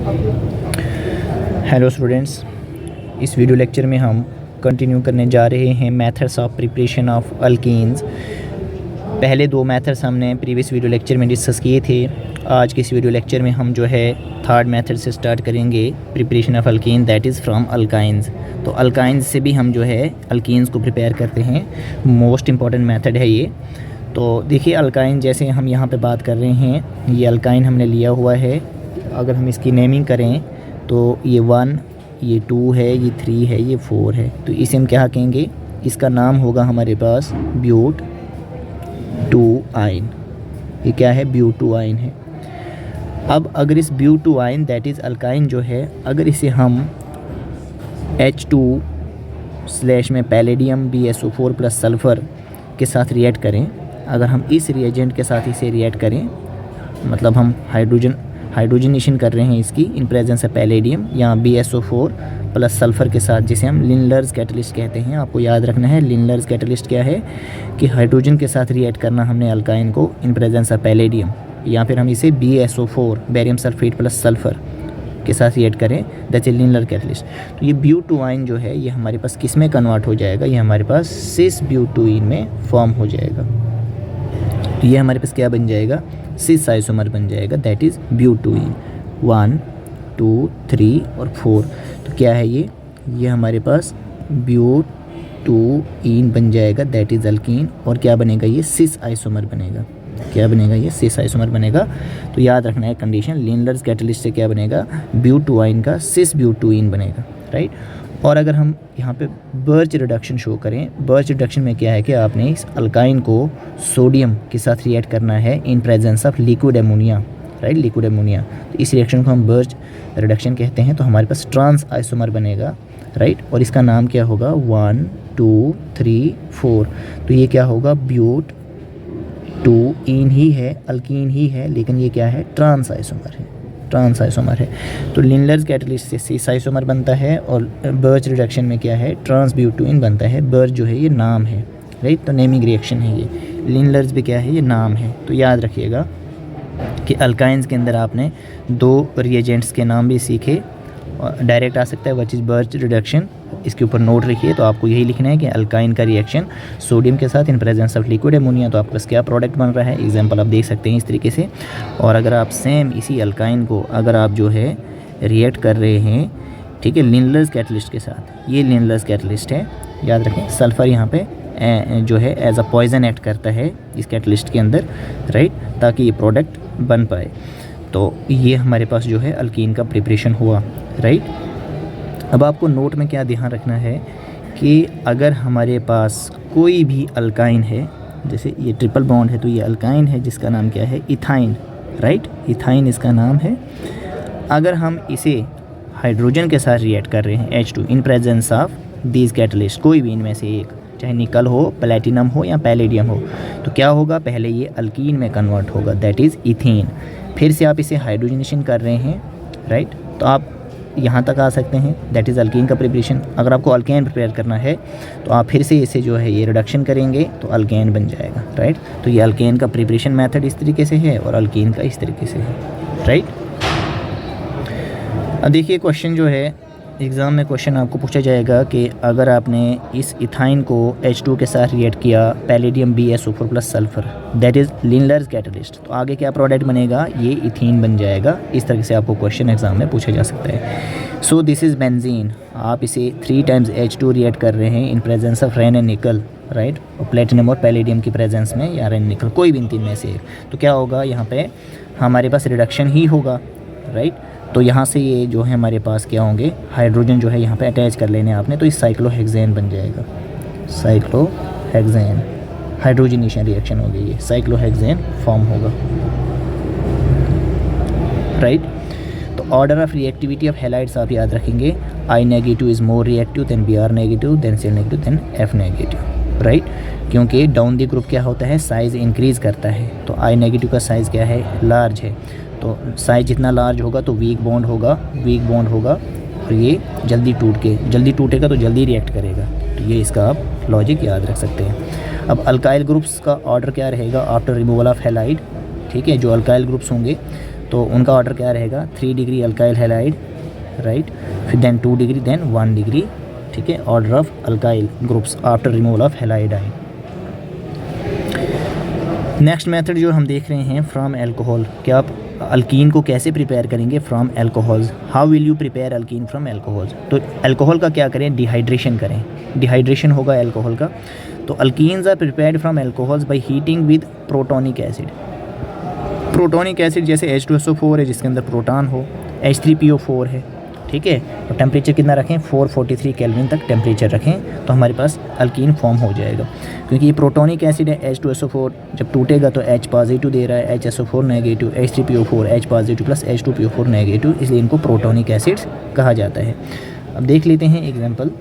Hello students, इस video lecture में हम कंटिन्यू करने जा रहे हैं methods of preparation of alkenes. पहले दो मेथड्स हमने प्रीवियस वीडियो लेक्चर में डिस्कस किए थे। आज के इस वीडियो लेक्चर में हम जो है थर्ड मेथड से स्टार्ट करेंगे, preparation of alkyne, that is from alkynes. तो अल्काइंस से भी हम जो है अल्कीन्स को प्रिपेयर करते हैं। मोस्ट इम्पॉर्टेंट मेथड है ये। तो देखिए, अल्काइन जैसे हम यहाँ पे बात कर रहे हैं, ये अल्काइन हमने लिया हुआ है। अगर हम इसकी नेमिंग करें तो ये 1, ये 2 है, ये 3 है, ये 4 है। तो इसे हम क्या कहेंगे? इसका नाम होगा हमारे पास ब्यूट टू आइन। ये क्या है? ब्यूटू आइन है। अब अगर इस ब्यूटू आइन दैट इज़ अल्काइन जो है, अगर इसे हम H2/ में पैलेडियम BSO4 प्लस सल्फ़र के साथ रिएक्ट करें, अगर हम इस रिएजेंट के साथ इसे रिएक्ट करें, मतलब हम हाइड्रोजनेशन कर रहे हैं इसकी इन प्रेजेंस ऑफ पैलेडियम या BSO4 प्लस सल्फ़र के साथ, जिसे हम लिनलर्स कैटलिस्ट कहते हैं। आपको याद रखना है लिनलर्स कैटलिस्ट क्या है, कि हाइड्रोजन के साथ रिएक्ट करना हमने अल्काइन को इन प्रेजेंस ऑफ पैलेडियम, या फिर हम इसे BSO4 barium sulphate plus sulphur के साथ रिएक्ट करें, दैट्स ए लिनलर कैटलिस्ट। तो ये ब्यूटुआइन जो है, ये हमारे पास किस में कन्वर्ट हो जाएगा? ये हमारे पास सिस ब्यूटुइन में फॉर्म हो जाएगा। तो ये हमारे पास क्या बन जाएगा? सिस आइसोमर बन जाएगा, दैट इज़ ब्यूटुइन 1, 2, 3 और 4। तो क्या है ये हमारे पास ब्यूटुइन बन जाएगा, दैट इज़ अल्कीन। और क्या बनेगा? ये सिस आइसोमर बनेगा। क्या बनेगा? ये सिस आइसोमर बनेगा। तो याद रखना है कंडीशन, लिनलर्स कैटलिस्ट से क्या बनेगा? ब्यूटुआइन का सिस ब्यूटुइन बनेगा, राइट। और अगर हम यहाँ पे बर्च रिडक्शन शो करें, बर्च रिडक्शन में क्या है कि आपने इस अल्काइन को सोडियम के साथ रिएक्ट करना है in presence of liquid ammonia, right, liquid ammonia. तो इस रिएक्शन को हम बर्च रिडक्शन कहते हैं। तो हमारे पास ट्रांस आइसोमर बनेगा, राइट। और इसका नाम क्या होगा? 1, 2, 3, 4। तो ये क्या होगा? ब्यूट टू इन ही है, अल्कीन ही है, लेकिन ये क्या है? ट्रांस आइसोमर है, ट्रांस आइसोमर है। तो लिनलर्स कैटलिस्ट से सिस आइसोमर बनता है और बर्च रिडक्शन में क्या है? ट्रांस ब्यूटुइन बनता है। बर्च जो है ये नाम है, राइट, तो नेमिंग रिएक्शन है ये। लिनलर्स भी क्या है? ये नाम है। तो याद रखिएगा कि अल्काइंस के अंदर आपने 2 रिएजेंट्स के नाम भी सीखे, और डायरेक्ट आ सकता है व्हिच इज़ बर्च रिडक्शन, इसके ऊपर नोट लिखिए। तो आपको यही लिखना है कि अल्काइन का रिएक्शन सोडियम के साथ in presence of liquid ammonia, तो आपके पास क्या प्रोडक्ट बन रहा है, एग्जांपल आप देख सकते हैं इस तरीके से। और अगर आप सेम इसी अल्काइन को अगर आप जो है रिएक्ट कर रहे हैं, ठीक है, लिनलर्स कैटलिस्ट के साथ, ये लिनलर्स कैटलिस्ट है, याद रखें। सल्फ़र यहाँ पे जो है एज अ पॉइजन एक्ट करता है इस कैटलिस्ट के अंदर, राइट, ताकि ये प्रोडक्ट बन पाए। तो ये हमारे पास जो है अल्कीन का प्रिपरेशन हुआ, राइट। अब आपको नोट में क्या ध्यान रखना है कि अगर हमारे पास कोई भी अल्काइन है, जैसे ये ट्रिपल बॉन्ड है, तो ये अल्काइन है जिसका नाम क्या है? इथाइन, राइट, इथाइन इसका नाम है। अगर हम इसे हाइड्रोजन के साथ रिएक्ट कर रहे हैं H2 in presence of these catalyst, कोई भी इनमें से एक, चाहे निकल हो, प्लैटिनम हो या पैलेडियम हो, तो क्या होगा? पहले ये अल्कीन में कन्वर्ट होगा, दैट इज़ इथेन। फिर से आप इसे हाइड्रोजनेशन कर रहे हैं, राइट, तो आप यहाँ तक आ सकते हैं, दैट इज़ अल्कीन का प्रिपरेशन। अगर आपको अल्केन प्रिपेयर करना है तो आप फिर से इसे जो है ये रिडक्शन करेंगे तो अल्केन बन जाएगा, राइट। तो ये अल्केन का प्रिपरेशन मेथड इस तरीके से है और अल्कीन का इस तरीके से है, राइट। अब देखिए, क्वेश्चन जो है एग्ज़ाम में क्वेश्चन आपको पूछा जाएगा कि अगर आपने इस इथाइन को H2 के साथ रिएक्ट किया palladium BSO4 plus sulphur, that is Lindlar's catalyst, तो आगे क्या प्रोडक्ट बनेगा? ये इथीन बन जाएगा। इस तरह से आपको क्वेश्चन एग्ज़ाम में पूछा जा सकता है। So this is benzene. आप इसे 3 टाइम्स H2 रिएक्ट कर रहे हैं in presence of rain and निकल, राइट, और प्लेटिनम और पैलेडियम की प्रेजेंस में, या रेन निकल, कोई भी इन 3 में से एक। तो क्या होगा? यहाँ पे हमारे पास रिडक्शन ही होगा, राइट। तो यहाँ से ये जो है हमारे पास क्या होंगे? हाइड्रोजन जो है यहाँ पे अटैच कर लेने आपने, तो इस साइक्लोहेक्सेन बन जाएगा, साइक्लोहेक्सेन। हाइड्रोजनेशन रिएक्शन होगी, ये साइक्लोहेक्सेन फॉर्म होगा, राइट। तो order of reactivity of halides आप याद रखेंगे, I- is more reactive than Br-, than Cl-, than F-, right, क्योंकि डाउन दी ग्रुप क्या होता है? साइज़ इंक्रीज़ करता है। तो I- का साइज़ क्या है? लार्ज है। तो साइज़ जितना लार्ज होगा तो वीक बॉन्ड होगा, और ये जल्दी टूटेगा तो जल्दी रिएक्ट करेगा। तो ये इसका आप लॉजिक याद रख सकते हैं। अब अल्काइल ग्रुप्स का ऑर्डर क्या रहेगा आफ्टर रिमूवल ऑफ हैलाइड, ठीक है, जो अल्काइल ग्रुप्स होंगे तो उनका ऑर्डर क्या रहेगा 3 डिग्री अल्काइल हैलाइड, राइट, फिर देन 2 डिग्री, देन 1 डिग्री, ठीक है, order of alkyl groups after removal of halide ion. Next method जो हम देख रहे हैं फ्रॉम एल्कोहल, कि आप अल्कीन को कैसे प्रिपेयर करेंगे from alcohols, how will you prepare alkyne from alcohols. तो एल्कोहल का क्या करें, डिहाइड्रेशन करें, डिहाइड्रेशन होगा एल्कोहल का। तो alkenes are prepared from alcohols by heating with protonic acid. Protonic acid जैसे H2SO4 है जिसके अंदर प्रोटॉन हो, H3PO4 है, ठीक है, तो टेम्परेचर कितना रखें 443 केल्विन तक टेम्परेचर रखें तो हमारे पास अल्कीन फॉर्म हो जाएगा। क्योंकि ये प्रोटोनिक एसिड है, H2SO4 जब टूटेगा तो H पॉजिटिव दे रहा है, HSO4 negative, H3PO4 H positive plus H2PO4 negative, इसलिए इनको प्रोटोनिक एसिड्स कहा जाता है। अब देख लेते हैं एग्जाम्पल।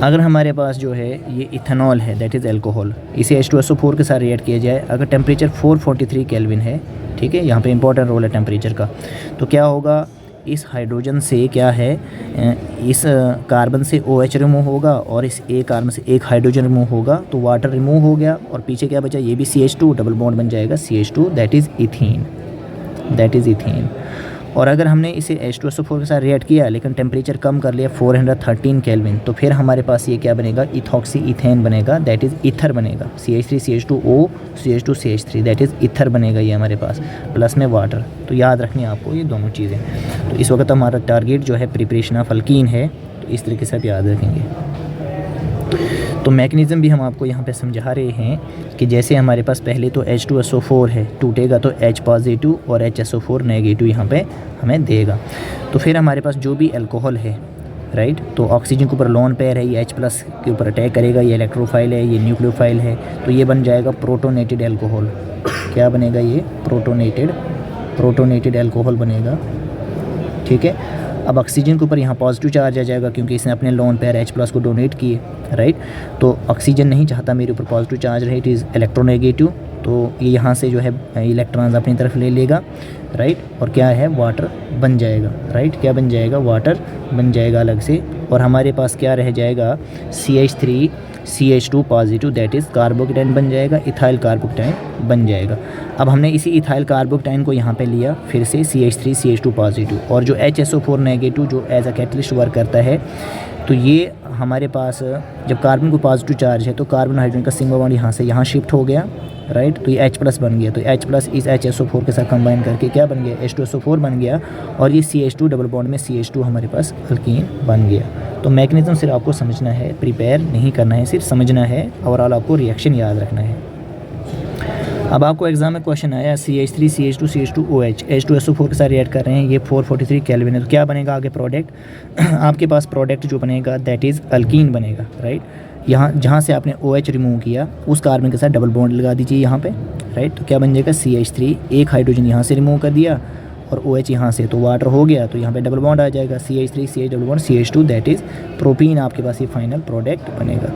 अगर हमारे पास जो है ये इथेनॉल है, दैट इज़ एल्कोहल, इसे H2SO4 के साथ रिएक्ट किया जाए, अगर टेम्परेचर 443 केल्विन है, ठीक है, यहाँ पे इंपॉर्टेंट रोल है टेम्परेचर का, तो क्या होगा, इस हाइड्रोजन से क्या है, इस कार्बन से OH रिमूव होगा और इस एक कार्बन से एक हाइड्रोजन रिमूव होगा, तो वाटर रिमूव हो गया और पीछे क्या बचा, ये भी CH2 डबल बॉन्ड बन जाएगा CH2, that is ethene, that is ethene. और अगर हमने इसे H2SO4 के साथ रिएक्ट किया लेकिन टेम्परेचर कम कर लिया 413 केल्विन, तो फिर हमारे पास ये क्या बनेगा, इथॉक्सी इथेन बनेगा, दैट इज़ ईथर बनेगा, CH3 CH2O CH2 CH3, that is ether बनेगा ये हमारे पास, प्लस में वाटर। तो याद रखनी है आपको ये दोनों चीज़ें। तो इस वक्त हमारा टारगेट जो है प्रिपरेशन ऑफ अल्कीन है, तो इस तरीके से आप याद रखेंगे। तो मैकेनिज़्म भी हम आपको यहाँ पे समझा रहे हैं कि जैसे हमारे पास पहले तो H2SO4 है, टूटेगा तो H पॉजिटिव और HSO4 नेगेटिव यहाँ पे हमें देगा। तो फिर हमारे पास जो भी अल्कोहल है, राइट, तो ऑक्सीजन के ऊपर लोन पेयर है, ये H प्लस के ऊपर अटैक करेगा, ये इलेक्ट्रोफाइल है, ये न्यूक्लियोफाइल है, तो ये बन जाएगा प्रोटोनेटेड अल्कोहल। क्या बनेगा ये, प्रोटोनेटेड अल्कोहल बनेगा, ठीक है। अब ऑक्सीजन के ऊपर यहाँ पॉजिटिव चार्ज आ जाएगा क्योंकि इसने अपने लोन पेयर H प्लस को डोनेट किए, राइट, तो ऑक्सीजन नहीं चाहता मेरे ऊपर पॉजिटिव चार्ज रहे, इट इज़ इलेक्ट्रोनेगेटिव, तो ये यहाँ से जो है इलेक्ट्रॉन्स अपनी तरफ ले लेगा, राइट, और क्या है, वाटर बन जाएगा, राइट, क्या बन जाएगा, वाटर बन जाएगा अलग से, और हमारे पास क्या रह जाएगा CH3 CH2 positive, that is carbocation बन जाएगा, इथाइल कार्बोकेटाइन बन जाएगा। अब हमने इसी इथाइल कार्बोकेटाइन को यहाँ पे लिया फिर से CH3 CH2 पॉजिटिव, और जो HSO4 नेगेटिव जो एज अ कैटलिस्ट वर्क करता है, तो ये हमारे पास जब कार्बन को पॉजिटिव चार्ज है तो कार्बन हाइड्रोजन का सिंगल बॉन्ड यहाँ से यहाँ शिफ्ट हो गया, राइट, तो ये H प्लस बन गया, तो H प्लस इस HSO4 के साथ कंबाइन करके क्या बन गया, H2SO4 बन गया, और ये CH2 डबल बॉन्ड में CH2 हमारे पास अल्कीन बन गया। तो मैकेनिज्म सिर्फ आपको समझना है, प्रिपेयर नहीं करना है, सिर्फ समझना है, ओवरऑल आपको रिएक्शन याद रखना है। अब आपको एग्जाम में क्वेश्चन आया CH3 CH2 CH2OH H2SO4 के साथ रिएक्ट कर रहे हैं, ये 443 केल्विन है, तो क्या बनेगा आगे प्रोडक्ट आपके पास प्रोडक्ट जो बनेगा दैट इज़ अल्कीन बनेगा, राइट। यहाँ जहाँ से आपने OH रिमूव किया उस कार्बन के साथ डबल बॉन्ड लगा दीजिए यहाँ पे, राइट, तो क्या बन जाएगा CH3, एक हाइड्रोजन यहाँ से रिमूव कर दिया और OH यहाँ से, तो वाटर हो गया, तो यहाँ पे डबल बॉन्ड आ जाएगा CH3 CH double bond CH2, that is propene, आपके पास ये फाइनल प्रोडक्ट बनेगा।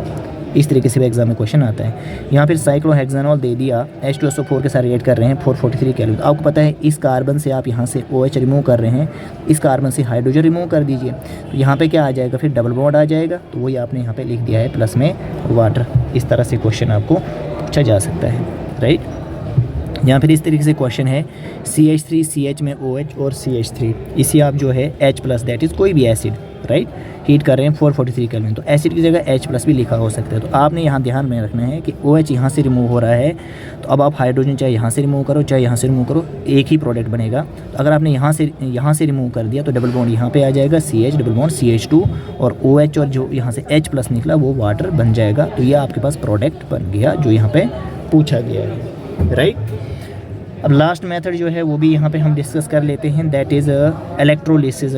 इस तरीके से भी एग्जाम में क्वेश्चन आता है। यहाँ फिर साइक्लोहेक्सानॉल दे दिया, H2SO4 के साथ रिएक्ट कर रहे हैं 443 केल्विन, तो आपको पता है इस कार्बन से आप यहाँ से OH रिमूव कर रहे हैं, इस कार्बन से हाइड्रोजन रिमूव कर दीजिए, तो यहाँ पे क्या आ जाएगा, फिर डबल बॉन्ड आ जाएगा, तो वही आपने यहाँ पे लिख दिया है प्लस में वाटर। इस तरह से क्वेश्चन आपको पूछा जा सकता है, राइट। यहाँ फिर इस तरीके से क्वेश्चन है CH3 CH में OH और CH3, इसी आप जो है H प्लस दैट इज़ कोई भी एसिड, राइट, हीट कर रहे हैं 443 केल्विन, तो एसिड की जगह H प्लस भी लिखा हो सकता है। तो आपने यहाँ ध्यान में रखना है कि OH यहाँ से रिमूव हो रहा है, तो अब आप हाइड्रोजन चाहे यहाँ से रिमूव करो चाहे यहाँ से रिमूव करो, एक ही प्रोडक्ट बनेगा। तो अगर आपने यहाँ से रिमूव कर दिया तो डबल बॉन्ड यहाँ पे आ जाएगा CH डबल बॉन्ड CH2, और OH और जो यहाँ से H प्लस निकला वो वाटर बन जाएगा। तो ये आपके पास प्रोडक्ट बन गया जो यहाँ पे पूछा गया है, राइट। अब लास्ट मेथड जो है वो भी यहाँ पे हम डिस्कस कर लेते हैं, that is electrolysis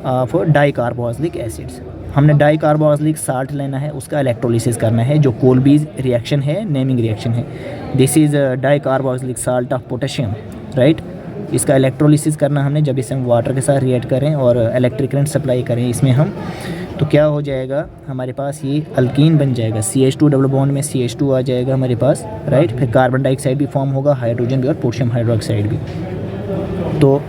of dicarboxylic acids. हमने डाइकार्बोक्सिलिक साल्ट लेना है, उसका इलेक्ट्रोलिसिस करना है, जो कोल्बीज रिएक्शन है, नेमिंग रिएक्शन है। This is dicarboxylic salt of potassium, right. इसका इलेक्ट्रोलिसिस करना हमने, जब इसे हम वाटर के साथ रिएक्ट करें और इलेक्ट्रिक करंट सप्लाई करें इसमें हम, तो क्या हो जाएगा हमारे पास, ये अल्कीन बन जाएगा। CH2 डबल बॉन्ड में CH2 आ जाएगा हमारे पास, राइट। फिर कार्बन डाइऑक्साइड भी फॉर्म होगा, हाइड्रोजन भी और पोटेशियम हाइड्रोक्साइड भी। तो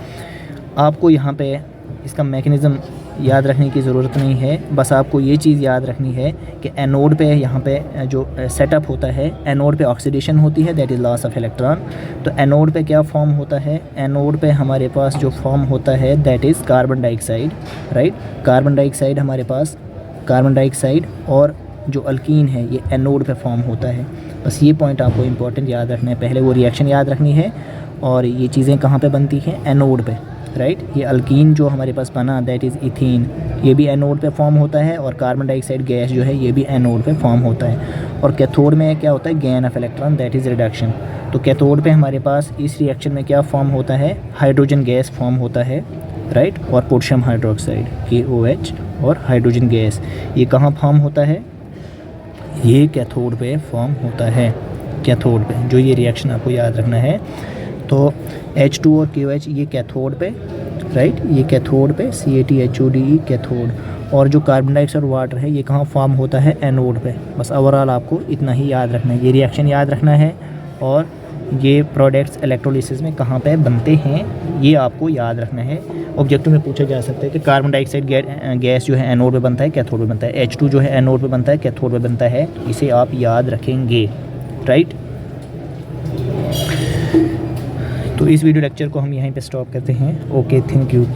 आपको यहाँ पे इसका मैकेनिज़्म याद रखने की ज़रूरत नहीं है, बस आपको ये चीज़ याद रखनी है कि एनोड पे यहाँ पे जो सेटअप होता है, एनोड पे ऑक्सीडेशन होती है, that is loss of electron. तो एनोड पे क्या फॉर्म होता है, एनोड पे हमारे पास जो फॉर्म होता है that is carbon dioxide, right. Carbon dioxide हमारे पास, कार्बन डाइऑक्साइड और जो अल्कीन है ये एनोड पे फॉर्म होता है। बस ये पॉइंट आपको इंपॉर्टेंट याद रखना है, पहले वो रिएक्शन याद रखनी है और ये चीज़ें कहाँ पे बनती हैं, एनोड पे, राइट। ये अल्कीन जो हमारे पास बना दैट इज़ इथीन, ये भी एनोड पे फॉर्म होता है और कार्बन डाइऑक्साइड गैस जो है ये भी एनोड पे फॉर्म होता है। और कैथोड में क्या होता है, gain of electron that is reduction. तो कैथोड पे हमारे पास इस रिएक्शन में क्या फॉर्म होता है, हाइड्रोजन गैस फॉर्म होता है, राइट, और पोटेशियम हाइड्रोक्साइड KOH और हाइड्रोजन गैस, ये कहाँ फॉर्म होता है, ये कैथोड पे फॉर्म होता है, कैथोड पे। जो ये रिएक्शन आपको याद रखना है, तो H2 और KOH ये कैथोड पे, राइट, ये कैथोड पे, CaTHODE कैथोड, और जो कार्बन डाइऑक्साइड और वाटर है ये कहाँ फॉर्म होता है, एनोड पे। बस ओवरऑल आपको इतना ही याद रखना है, ये रिएक्शन याद रखना है और ये प्रोडक्ट्स इलेक्ट्रोलिसिस में कहाँ पे बनते हैं ये आपको याद रखना है। ऑब्जेक्टिव में पूछा जा सकता है कि कार्बन डाइऑक्साइड गैस जो है एनोड पे बनता है, कैथोड पे बनता है, H2 जो है एनोड पे बनता है, कैथोड पे बनता है, इसे आप याद रखेंगे, राइट। तो इस वीडियो लेक्चर को हम यहीं पे स्टॉप करते हैं। Okay, thank you.